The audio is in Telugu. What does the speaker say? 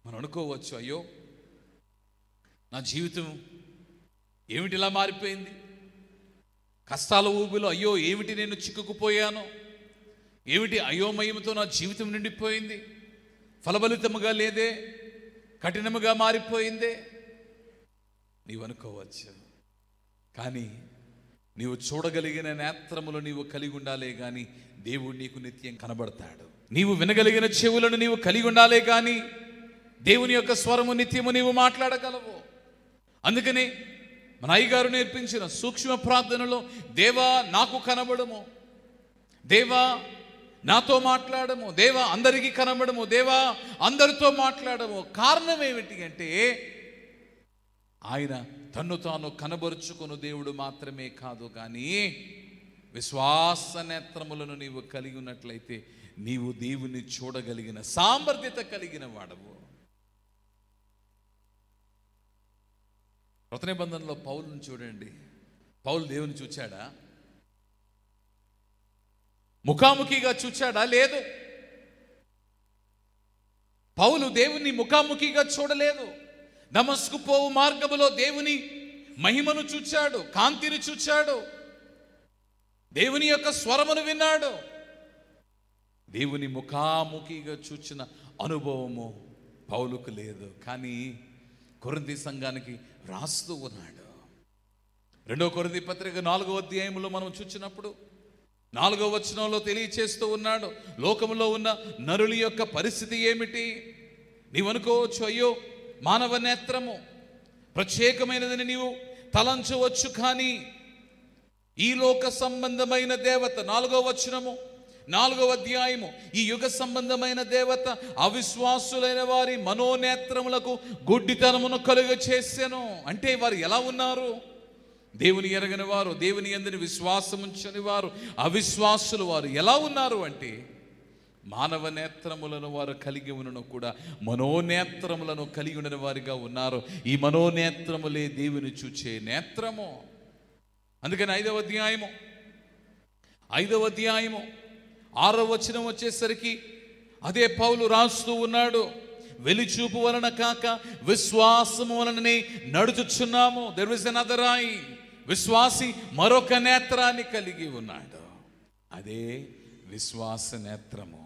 మనం అనుకోవచ్చు, అయ్యో నా జీవితం ఏమిటి ఇలా మారిపోయింది, కష్టాల ఊబిలో అయ్యో ఏమిటి నేను చిక్కుకుపోయాను, ఏమిటి అయోమయంతో నా జీవితం నిండిపోయింది, ఫలబలితముగా లేదే, కఠినముగా మారిపోయిందే నీవు అనుకోవచ్చు. కానీ నీవు చూడగలిగిన నేత్రములు నీవు కలిగి ఉండాలే కానీ దేవుడు నీకు నిత్యం కనబడతాడు. నీవు వినగలిగిన చెవులను నీవు కలిగి ఉండాలే కానీ దేవుని యొక్క స్వరము నిత్యము నీవు మాట్లాడగలవు. అందుకని మన అయ్యగారు నేర్పించిన సూక్ష్మ ప్రార్థనలో, దేవా నాకు కనబడము, దేవా నాతో మాట్లాడము, దేవా అందరికీ కనబడము, దేవా అందరితో మాట్లాడము. కారణం ఏమిటి అంటే ఆయన తన్ను తాను కనబరుచుకున్న దేవుడు మాత్రమే కాదు, కానీ విశ్వాస నేత్రములను నీవు కలిగి ఉన్నట్లయితే నీవు దేవుని చూడగలిగిన సామర్థ్యత కలిగిన వాడవు. కొత్త నిబంధనలో పౌలును చూడండి. పౌలు దేవుని చూచాడా? ముఖాముఖిగా చూచాడా? లేదు. పౌలు దేవుని ముఖాముఖిగా చూడలేదు. దమస్కు పోవు మార్గములో దేవుని మహిమను చూచాడు, కాంతిని చూచాడు, దేవుని యొక్క స్వరమును విన్నాడు. దేవుని ముఖాముఖిగా చూచిన అనుభవము పౌలుకు లేదు. కానీ కొరింథీ సంఘానికి రాస్తూ ఉన్నాడు. 2 కొరింథీ పత్రిక 4వ అధ్యాయంలో మనం చూచినప్పుడు 4వ వచనంలో తెలియచేస్తూ ఉన్నాడు, లోకములో ఉన్న నరుల యొక్క పరిస్థితి ఏమిటి. నీవు అనుకోవచ్చు, అయ్యో మానవ నేత్రము ప్రత్యేకమైనదని నీవు తలంచవచ్చు, కానీ ఈ లోక సంబంధమైన దేవత 4వ వచనము 4వ అధ్యాయము, ఈ యుగ సంబంధమైన దేవత అవిశ్వాసులైన వారి మనోనేత్రములకు గుడ్డితనమును కలుగ చేసెను. అంటే వారు ఎలా ఉన్నారు? దేవుని ఎరగని వారు, దేవుని యందు విశ్వాసముంచని వారు, అవిశ్వాసులు వారు ఎలా ఉన్నారు అంటే మానవ నేత్రములను వారు కలిగి ఉన్నను కూడా మనోనేత్రములను కలిగి ఉన్న వారిగా ఉన్నారు. ఈ మనోనేత్రములే దేవుని చూచే నేత్రము. అందుకని 5వ అధ్యాయము 6వ వచనం వచ్చేసరికి అదే పౌలు రాస్తూ ఉన్నాడు, వెలిచూపు వలన కాక విశ్వాసము వలననే నడుచుచున్నాము. There is another eye. విశ్వాసి మరొక నేత్రాన్ని కలిగి ఉన్నాడు, అదే విశ్వాస నేత్రము.